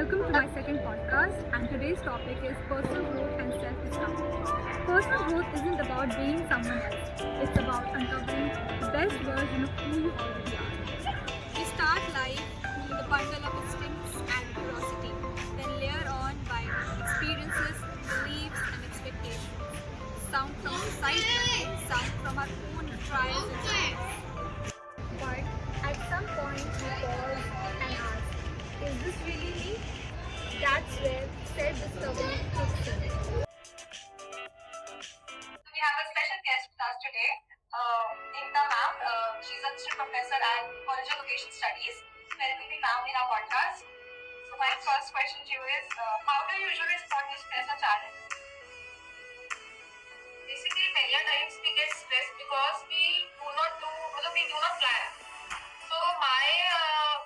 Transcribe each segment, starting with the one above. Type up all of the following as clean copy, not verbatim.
welcome to my second podcast, and today's topic is personal growth and self-discovery. Personal growth isn't about being someone else, it's about uncovering the best version of who you already are. We start life with a bundle of instincts and curiosity, then layer on by experiences, beliefs, and expectations. Sound from society, sound from our own trials and journeys. But at some point, we pause and ask, is this really me? That's where self discovery kicks in. We have a special guest with us today, Ekta ma'am. She's a assistant professor at College of Vocational Studies. Welcoming ma'am in our podcast. So my first question to you is, how do you usually respond to stress or challenge? Basically, many a times we get stressed because we do not plan. So my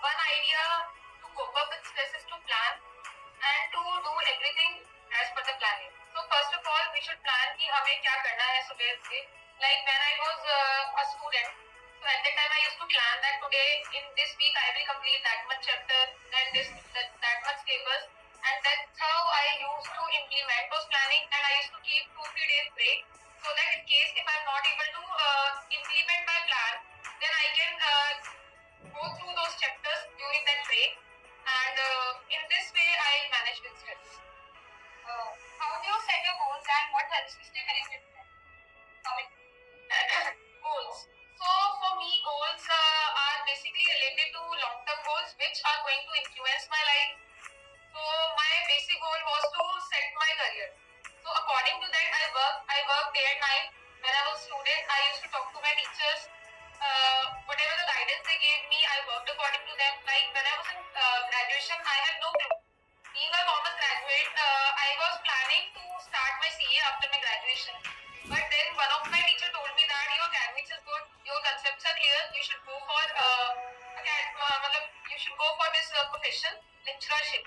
one idea to cope up with stress is to plan and to do everything as per the planning. So first of all, we should plan कि हमें क्या करना है सुबह से. Like when I was a student, so at that time I used to plan that today in this week I will complete that much chapter and that much syllabus, and that's how I used to implement those planning, and I used to keep 2-3 days break so that in case if I'm not able to implement my plan, then I can go through those chapters during that break, and in this way I manage with stress. How do you set your goals and what helps you stay connected to them? Goals. So for me, goals are basically related to long-term goals which are going to influence my life. So my basic goal was to set my career. So according to that, I work day and night. When I was a student, I used to talk to my teachers. Whatever the guidance they gave me, I worked according to them. Like when I was in graduation, I had no clue. Being a commerce graduate, I was planning to start my CA after my graduation. But then one of my teacher told me that your academics is good, your concepts are clear, you should go for this profession, lecturership.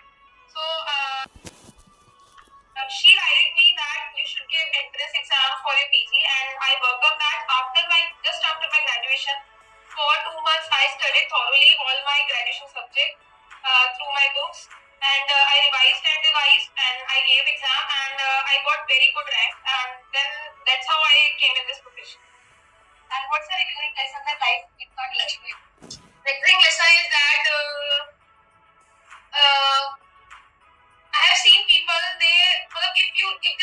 So she guided me that you should give entrance exam for your PG, and I worked on that just after my graduation. For 2 months, I studied thoroughly all my graduation subjects through my books, and I revised, and I gave exam, and I got very good rank, and then that's how I came in this profession. And what's the recurring lesson that life did not teach you? Recurring lesson is that I have seen people, if they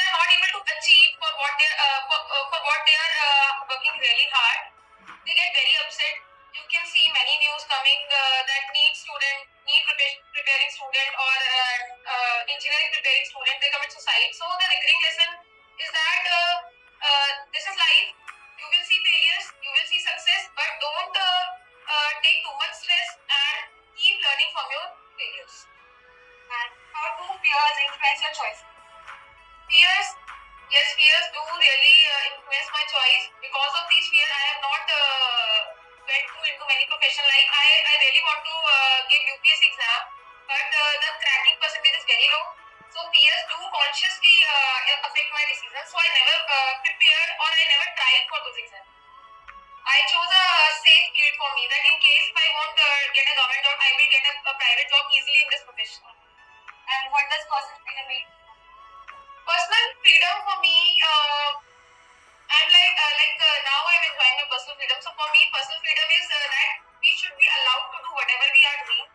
are not able to achieve for what they are working really hard, they get very upset. You can see many news coming that preparing student or engineering preparing student, they commit suicide. So the recurring lesson is that this is life. You will see failures, you will see success, but don't take too much stress and keep learning from your failures. And how do fears influence your choice? Fears do really influence my choice. Because of these fears, I have not went into many professions. Like I really want to give UPSC exam, but the cracking percentage is very low. So fears do consciously affect my decisions. So I never prepared or I never tried for those exams. I chose a safe field for me, that in case if I won't get a government job, I will get a private job easily in this profession. And what does personal freedom mean? Personal freedom for me, now I'm enjoying my personal freedom. So for me, personal freedom is that we should be allowed to do whatever we are doing.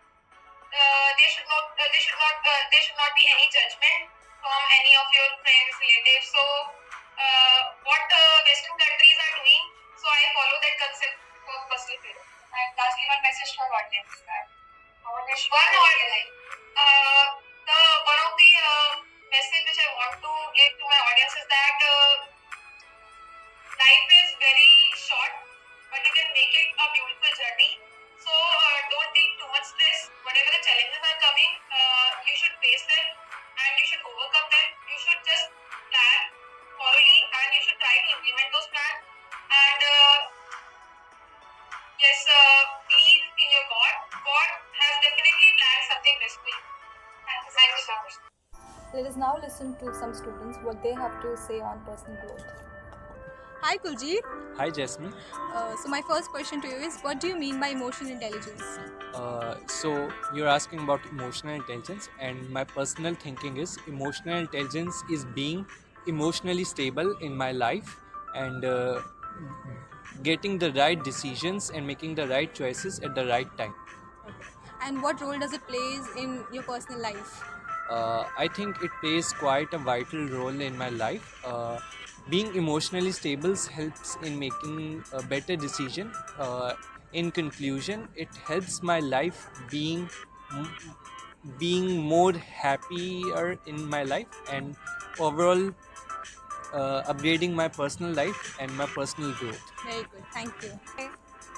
There should not be any judgment from any of your friends, relatives. So what Western countries are doing, so I follow that concept for personal freedom. And lastly, one message to our audience that one of the message which I want to give to my audience is that life is very short, but you can make it a beautiful journey. So don't take too much stress. Whatever the challenges are coming, you should face them and you should overcome them. You should just plan thoroughly and you should try to implement those plans. And believe in your God. God has definitely planned something best for you. Thank you so much. Let us now listen to some students what they have to say on personal growth. Hi Kuljit. Hi, Jasmine. So my first question to you is, what do you mean by emotional intelligence? So you're asking about emotional intelligence, and my personal thinking is emotional intelligence is being emotionally stable in my life and getting the right decisions and making the right choices at the right time. And what role does it plays in your personal life? I think it plays quite a vital role in my life. Being emotionally stable helps in making a better decision. In conclusion, it helps my life being more happier in my life and overall upgrading my personal life and my personal growth. Very good, thank you.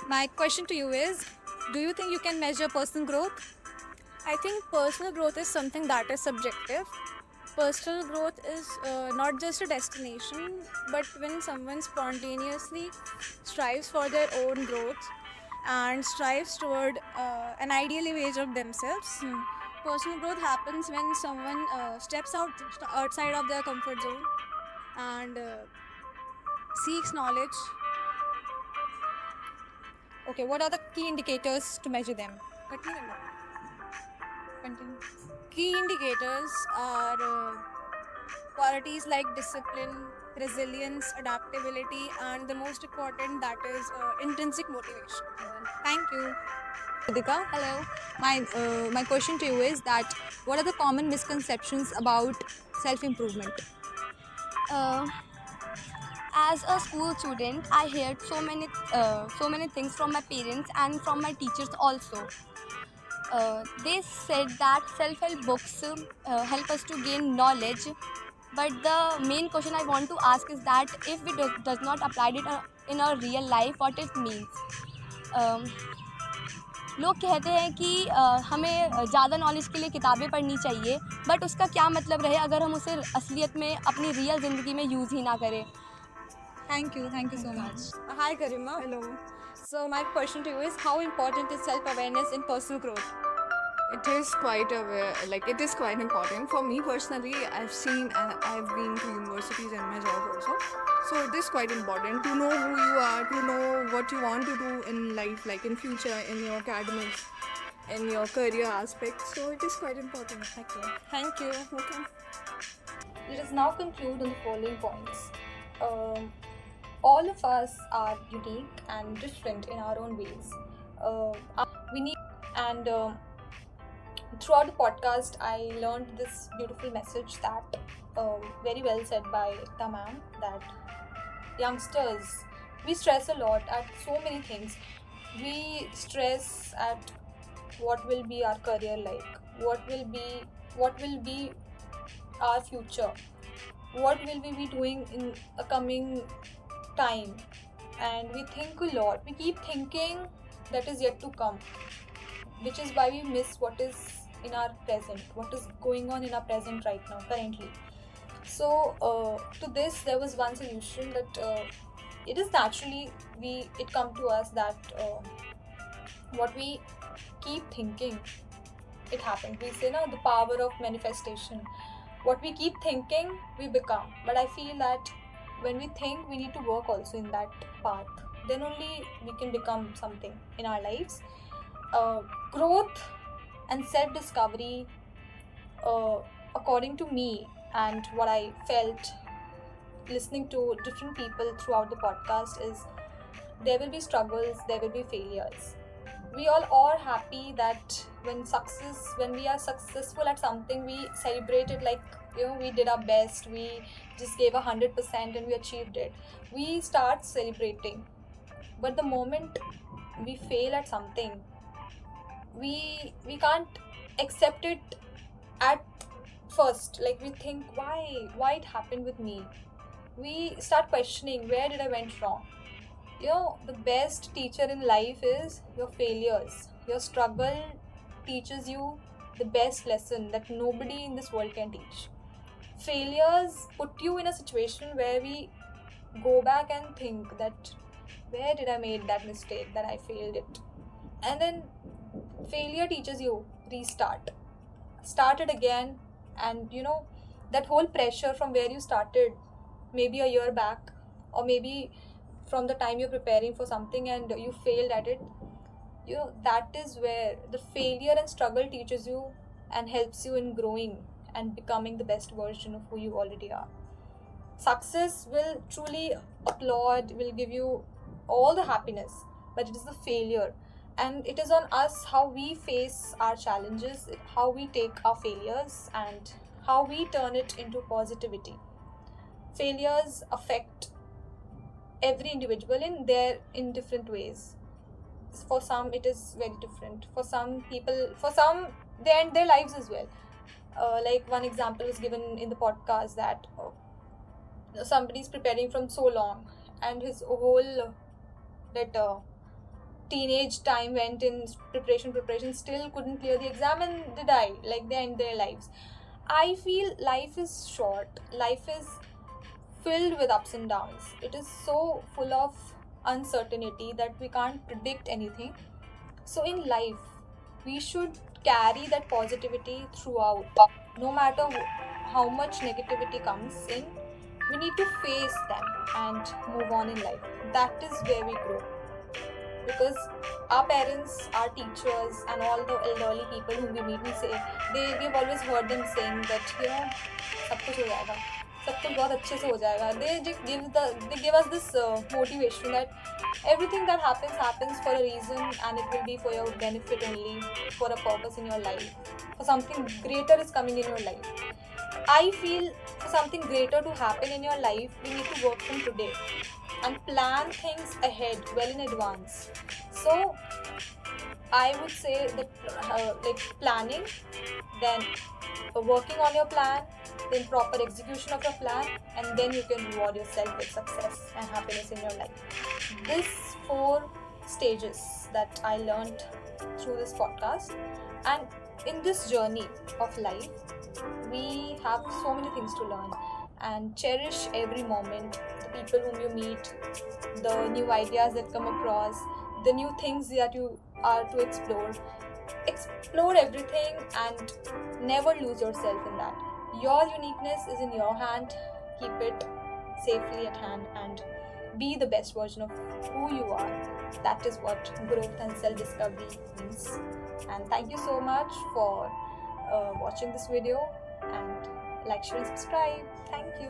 My question to you is, do you think you can measure personal growth? I think personal growth is something that is subjective. Personal growth is not just a destination, but when someone spontaneously strives for their own growth and strives toward an ideal image of themselves. Personal growth happens when someone steps outside of their comfort zone and seeks knowledge. Okay, what are the key indicators to measure them? Continue. Key indicators are qualities like discipline, resilience, adaptability, and the most important, that is intrinsic motivation. Thank you. Ritika, Hello. my question to you is that what are the common misconceptions about self-improvement? Uh, as a school student, I heard so many things from my parents and from my teachers also. They said that self-help books help us to gain knowledge, but the main question I want to ask is that if we does not apply it in our real life, what it means. Um, लोग कहते हैं कि हमें ज़्यादा knowledge के लिए किताबें पढ़नी चाहिए, बट उसका क्या मतलब रहे अगर हम उसे असलियत में अपनी रियल ज़िंदगी में यूज़ ही ना करें. Thank you so much. Hi Garima. Hello. So my question to you is, how important is self-awareness in personal growth? It is quite it is quite important for me personally. I've seen and I've been to universities and my job also. So it is quite important to know who you are, to know what you want to do in life, like in future, in your academics, in your career aspects. So it is quite important. Okay. Thank you. Okay. Let us now conclude on the following points. All of us are unique and different in our own ways. We need, and throughout the podcast, I learned this beautiful message that very well said by the ma'am, that youngsters, we stress a lot at so many things. We stress at what will be our career like, what will be our future, what will we be doing in a coming time, and we think a lot, we keep thinking that is yet to come, which is why we miss what is in our present, what is going on in our present right now currently. So to this there was one solution, that it is naturally it come to us that what we keep thinking, it happens. We say now the power of manifestation, what we keep thinking we become. But I feel that when we think, we need to work also in that path, then only we can become something in our lives. Growth and self-discovery, according to me and what I felt listening to different people throughout the podcast, is there will be struggles, there will be failures. We all are happy that when we are successful at something, we celebrate it like, we did our best, we just gave 100% and we achieved it. We start celebrating. But the moment we fail at something, we can't accept it at first. Like, we think, why it happened with me. We start questioning, where did I went wrong. The best teacher in life is your failures. Your struggle teaches you the best lesson that nobody in this world can teach. Failures put you in a situation where we go back and think that, where did I made that mistake, that I failed it. And then failure teaches you restart it again. And that whole pressure from where you started maybe a year back, or maybe from the time you're preparing for something and you failed at it, that is where the failure and struggle teaches you and helps you in growing and becoming the best version of who you already are. Success will truly applaud, will give you all the happiness, but it is the failure, and it is on us how we face our challenges, how we take our failures, and how we turn it into positivity. Failures affect every individual in different ways. For some it is very different, for some people, for some they end their lives as well. Like one example was given in the podcast that somebody's preparing from so long and his whole that teenage time went in preparation, still couldn't clear the exam and they die, like they end their lives. I feel life is short, life is filled with ups and downs. It is so full of uncertainty that we can't predict anything. So in life, we should carry that positivity throughout. No matter how much negativity comes in, we need to face them and move on in life. That is where we grow. Because our parents, our teachers, and all the elderly people whom we meet, we've always heard them saying that, सब कुछ हो जाएगा, सब कुछ बहुत अच्छे से हो जाएगा. They give us this motivation that everything that happens for a reason, and it will be for your benefit only, for a purpose in your life, for something greater is coming in your life. I feel for something greater to happen in your life, we need to work from today and plan things ahead, well in advance. So I would say that like planning, then working on your plan, then proper execution of your plan, and then you can reward yourself with success and happiness in your life. These 4 stages that I learned through this podcast, and in this journey of life, we have so many things to learn, and cherish every moment, the people whom you meet, the new ideas that come across, the new things that you are to explore. Explore everything and never lose yourself in that. Your uniqueness is in your hand. Keep it safely at hand and be the best version of who you are. That is what growth and self-discovery means. And thank you so much for watching this video, and like, share and subscribe. Thank you.